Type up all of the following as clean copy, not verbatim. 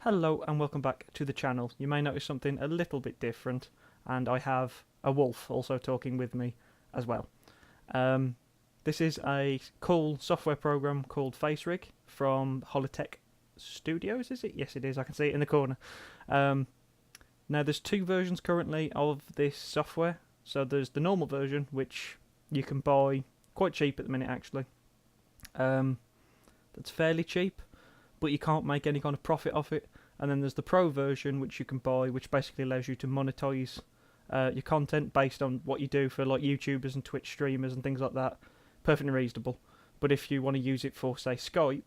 Hello and welcome back to the channel. You may notice something a little bit different, and I have a wolf also talking with me as well. This is a cool software program called FaceRig from Holotech Studios, is it? Yes it is, I can see it in the corner. Now there's two versions currently of this software. So there's the normal version, which you can buy quite cheap at the minute actually. That's fairly cheap, but you can't make any kind of profit off it. And then there's the pro version, which you can buy, which basically allows you to monetize your content based on what you do for like YouTubers and Twitch streamers and things like that. Perfectly reasonable. But if you want to use it for, say, Skype,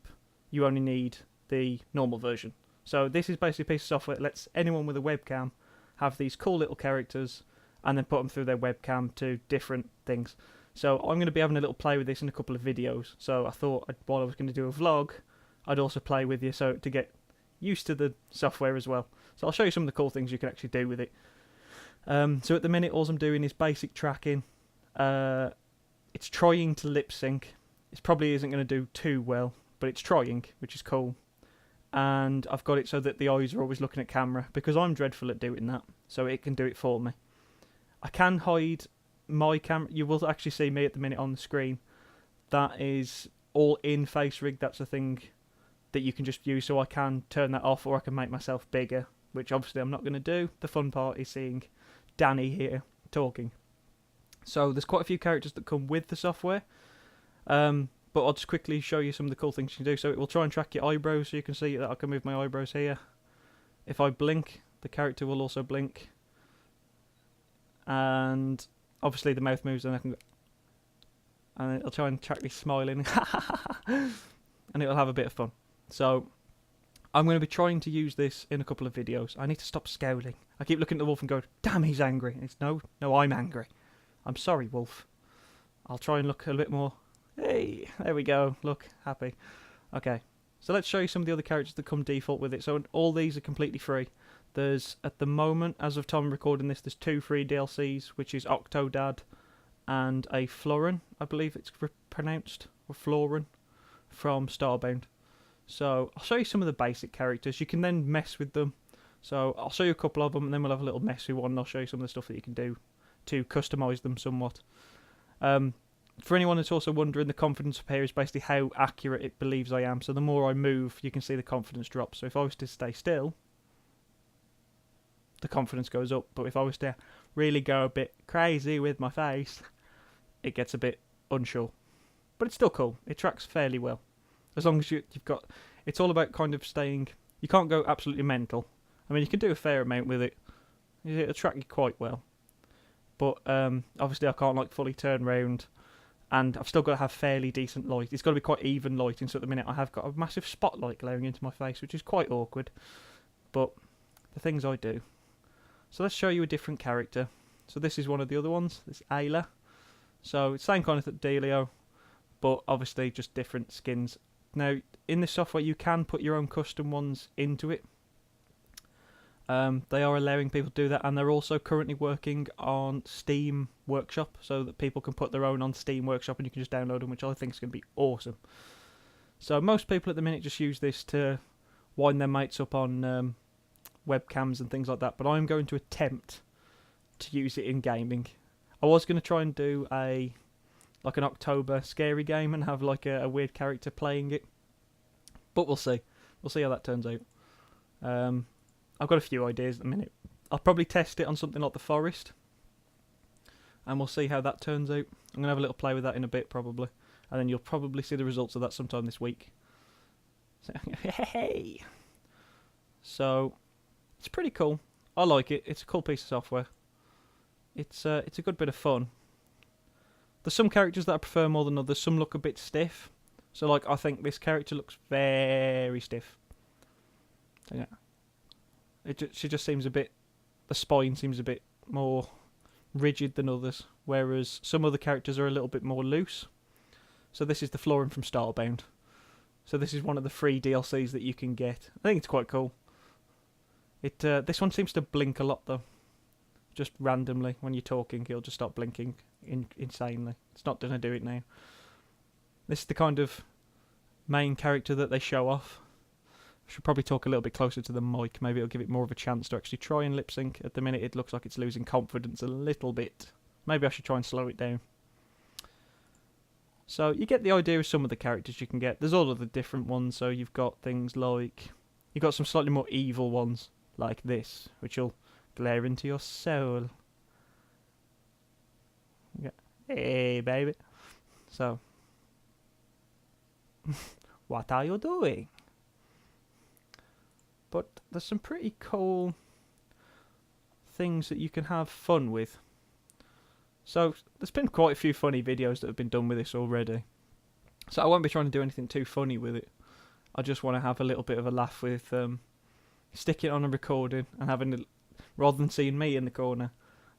you only need the normal version. So this is basically a piece of software that lets anyone with a webcam have these cool little characters and then put them through their webcam to different things. So I'm going to be having a little play with this in a couple of videos. So I thought while I was going to do a vlog, I'd also play with you so to get used to the software as well. So I'll show you some of the cool things you can actually do with it. So at the minute all I'm doing is basic tracking. It's trying to lip sync. It probably isn't going to do too well, but it's trying, which is cool. And I've got it so that the eyes are always looking at camera, because I'm dreadful at doing that, so it can do it for me. I can hide my camera. You will actually see me at the minute on the screen. That is all in FaceRig. That's a thing that you can just use, so I can turn that off or I can make myself bigger, which obviously I'm not going to do. The fun part is seeing Danny here talking. So there's quite a few characters that come with the software, but I'll just quickly show you some of the cool things you can do. So it will try and track your eyebrows, so you can see that I can move my eyebrows here. If I blink, the character will also blink, and obviously the mouth moves, and I can go, and it'll try and track me smiling, and it'll have a bit of fun. So I'm going to be trying to use this in a couple of videos. I need to stop scowling. I keep looking at the wolf and go, damn, he's angry. It's no, I'm angry. I'm sorry, wolf. I'll try and look a bit more. Hey, there we go. Look, happy. Okay, so let's show you some of the other characters that come default with it. So all these are completely free. There's, at the moment, as of time recording this, there's 2 free DLCs, which is Octodad and a Florin, I believe it's pronounced, or Florin, from Starbound. So I'll show you some of the basic characters. You can then mess with them. So I'll show you a couple of them, and then we'll have a little messy one, and I'll show you some of the stuff that you can do to customise them somewhat. For anyone that's also wondering, the confidence up here is basically how accurate it believes I am. So the more I move, you can see the confidence drop. So if I was to stay still, the confidence goes up. But if I was to really go a bit crazy with my face, it gets a bit unsure. But it's still cool. It tracks fairly well. As long as you've got... It's all about kind of staying... You can't go absolutely mental. I mean, you can do a fair amount with it. It'll track you quite well. But obviously I can't like fully turn round. And I've still got to have fairly decent light. It's got to be quite even lighting. So at the minute I have got a massive spotlight glaring into my face, which is quite awkward. But the things I do. So let's show you a different character. So this is one of the other ones. This Ayla. So it's the same kind of dealio, but obviously just different skins. Now, in this software, you can put your own custom ones into it. They are allowing people to do that, and they're also currently working on Steam Workshop, so that people can put their own on Steam Workshop, and you can just download them, which I think is going to be awesome. So most people at the minute just use this to wind their mates up on webcams and things like that, but I'm going to attempt to use it in gaming. I was going to try and do like an October scary game and have like a weird character playing it, but we'll see. We'll see how that turns out. I've got a few ideas at the minute. I'll probably test it on something like the Forest, and we'll see how that turns out. I'm going to have a little play with that in a bit probably, and then you'll probably see the results of that sometime this week. So, hey! So it's pretty cool. I like it. It's a cool piece of software. It's a good bit of fun. There's some characters that I prefer more than others. Some look a bit stiff. So, like, I think this character looks very stiff. Yeah. She just seems a bit... The spine seems a bit more rigid than others. Whereas some other characters are a little bit more loose. So this is the Florin from Starbound. So this is one of the free DLCs that you can get. I think it's quite cool. This one seems to blink a lot, though. Just randomly, when you're talking, he'll just start blinking insanely. It's not going to do it now. This is the kind of main character that they show off. Should probably talk a little bit closer to the mic. Maybe it'll give it more of a chance to actually try and lip sync. At the minute, it looks like it's losing confidence a little bit. Maybe I should try and slow it down. So you get the idea of some of the characters you can get. There's all of the different ones. So you've got things like, you've got some slightly more evil ones like this, which will glare into your soul. Hey, baby. So, what are you doing? But there's some pretty cool things that you can have fun with. So, there's been quite a few funny videos that have been done with this already. So I won't be trying to do anything too funny with it. I just want to have a little bit of a laugh with sticking it on a recording and having a, rather than seeing me in the corner,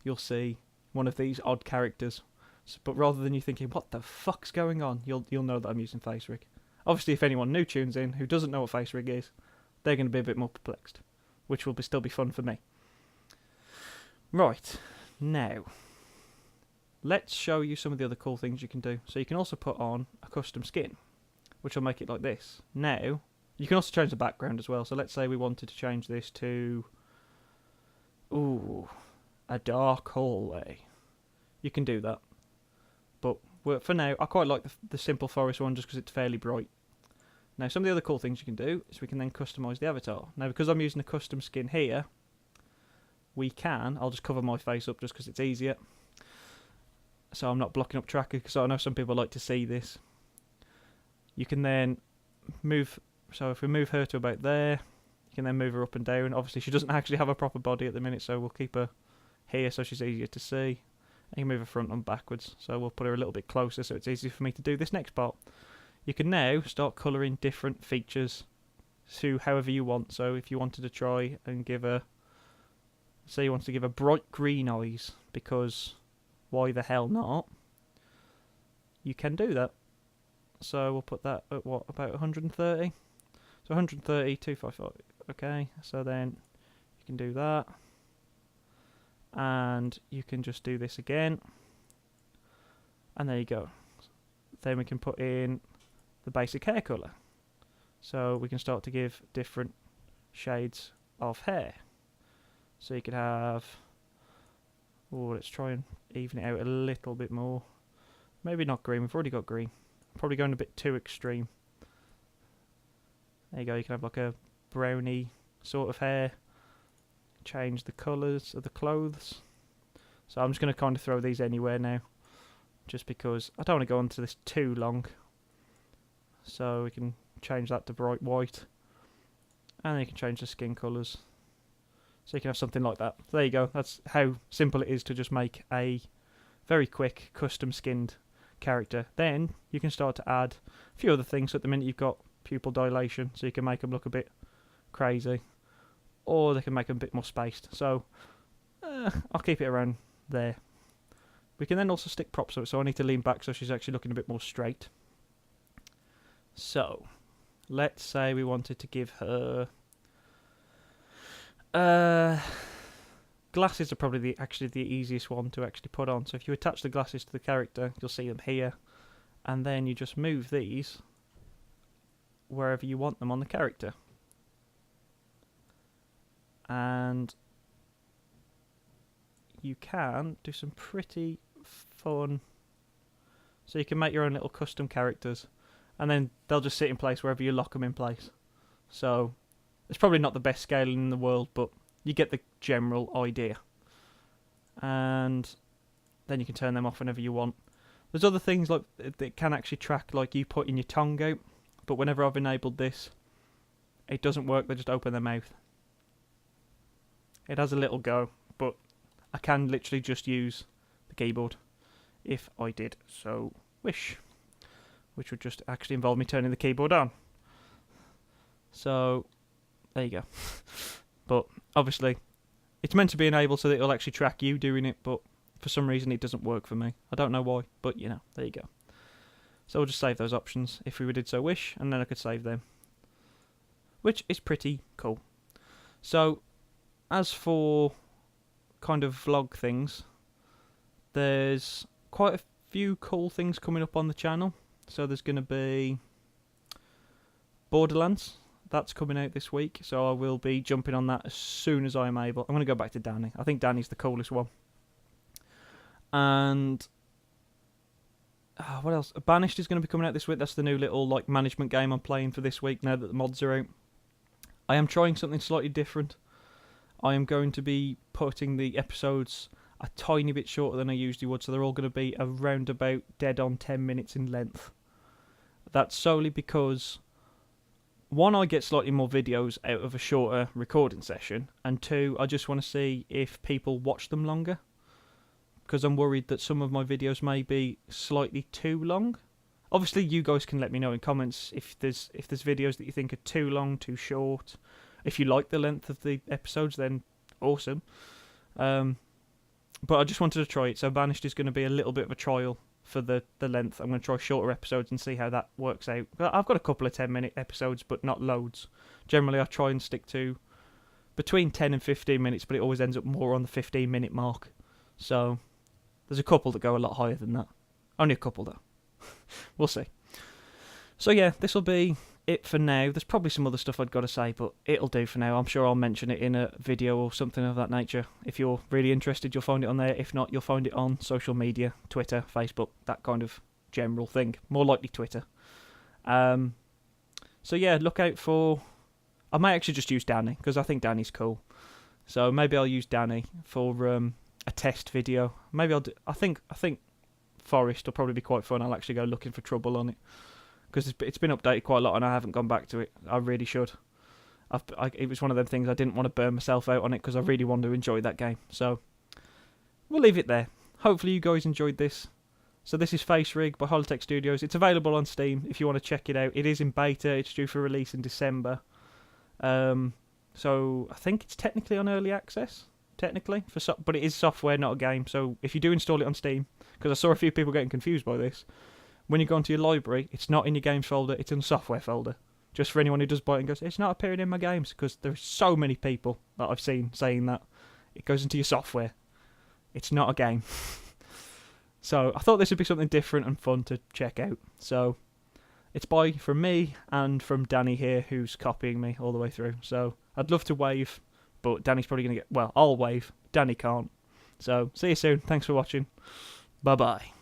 you'll see one of these odd characters. So, but rather than you thinking, what the fuck's going on, you'll know that I'm using FaceRig. Obviously, if anyone new tunes in who doesn't know what FaceRig is, they're going to be a bit more perplexed, which will still be fun for me. Right, now, let's show you some of the other cool things you can do. So you can also put on a custom skin, which will make it like this. Now, you can also change the background as well. So let's say we wanted to change this to, a dark hallway. You can do that. But for now, I quite like the simple forest one just because it's fairly bright. Now, some of the other cool things you can do is we can then customise the avatar. Now, because I'm using a custom skin here, we can, I'll just cover my face up just because it's easier. So I'm not blocking up tracker, because I know some people like to see this. You can then move, so if we move her to about there, you can then move her up and down. Obviously, she doesn't actually have a proper body at the minute, so we'll keep her here so she's easier to see. And you can move her front and backwards, so we'll put her a little bit closer so it's easy for me to do this next part. You can now start colouring different features to however you want. So if you wanted to try and give her, say you wanted to give her bright green eyes, because why the hell not? You can do that. So we'll put that at what, about 130? So 130, 255. Okay, so then you can do that. And you can just do this again. And there you go. Then we can put in the basic hair colour. So we can start to give different shades of hair. So you could have, let's try and even it out a little bit more. Maybe not green, we've already got green. Probably going a bit too extreme. There you go, you can have like a browny sort of hair. Change the colours of the clothes. So I'm just going to kind of throw these anywhere now, just because I don't want to go on to this too long. So we can change that to bright white, and then you can change the skin colours. So you can have something like that. There you go. That's how simple it is to just make a very quick custom skinned character. Then you can start to add a few other things. So at the minute you've got pupil dilation, so you can make them look a bit crazy, or they can make them a bit more spaced. So I'll keep it around there. We can then also stick props on it, so I need to lean back so she's actually looking a bit more straight. So let's say we wanted to give her glasses are probably actually the easiest one to actually put on. So if you attach the glasses to the character, you'll see them here, and then you just move these wherever you want them on the character. And you can do some pretty fun, so you can make your own little custom characters, and then they'll just sit in place wherever you lock them in place. So it's probably not the best scaling in the world, but you get the general idea. And then you can turn them off whenever you want. There's other things like that can actually track, like you putting your tongue out, but whenever I've enabled this, it doesn't work. They just open their mouth. It has a little go, but I can literally just use the keyboard if I did so wish, which would just actually involve me turning the keyboard on. So there you go. But obviously it's meant to be enabled so that it'll actually track you doing it, but for some reason it doesn't work for me. I don't know why, but you know, there you go. So we'll just save those options if we did so wish, and then I could save them, which is pretty cool. So as for kind of vlog things, there's quite a few cool things coming up on the channel. So there's going to be Borderlands. That's coming out this week, so I will be jumping on that as soon as I am able. I'm going to go back to Danny. I think Danny's the coolest one. And what else? Banished is going to be coming out this week. That's the new little like management game I'm playing for this week now that the mods are out. I am trying something slightly different. I am going to be putting the episodes a tiny bit shorter than I usually would, so they're all going to be around about dead on 10 minutes in length. That's solely because, one, I get slightly more videos out of a shorter recording session, and two, I just want to see if people watch them longer, because I'm worried that some of my videos may be slightly too long. Obviously, you guys can let me know in comments if there's videos that you think are too long, too short. If you like the length of the episodes, then awesome. But I just wanted to try it, so Banished is going to be a little bit of a trial for the length. I'm going to try shorter episodes and see how that works out. I've got a couple of 10-minute episodes, but not loads. Generally, I try and stick to between 10 and 15 minutes, but it always ends up more on the 15-minute mark. So there's a couple that go a lot higher than that. Only a couple, though. We'll see. So yeah, this will be it for now. There's probably some other stuff I'd got to say, but it'll do for now. I'm sure I'll mention it in a video or something of that nature. If you're really interested, you'll find it on there. If not, you'll find it on social media, Twitter, Facebook, that kind of general thing. More likely Twitter. So yeah, look out for... I may actually just use Danny, because I think Danny's cool. So maybe I'll use Danny for a test video. Maybe I'll do... I think Forest will probably be quite fun. I'll actually go looking for trouble on it, because it's been updated quite a lot and I haven't gone back to it. I really should. It was one of them things I didn't want to burn myself out on it, because I really wanted to enjoy that game. So we'll leave it there. Hopefully you guys enjoyed this. So this is FaceRig by Holotech Studios. It's available on Steam if you want to check it out. It is in beta. It's due for release in December. So I think it's technically on early access. But it is software, not a game. So if you do install it on Steam, because I saw a few people getting confused by this, when you go into your library, it's not in your games folder, it's in the software folder. Just for anyone who does buy it and goes, it's not appearing in my games, because there's so many people that I've seen saying that. It goes into your software. It's not a game. So I thought this would be something different and fun to check out. So it's from me and from Danny here, who's copying me all the way through. So I'd love to wave, but Danny's probably going to get... Well, I'll wave. Danny can't. So see you soon. Thanks for watching. Bye-bye.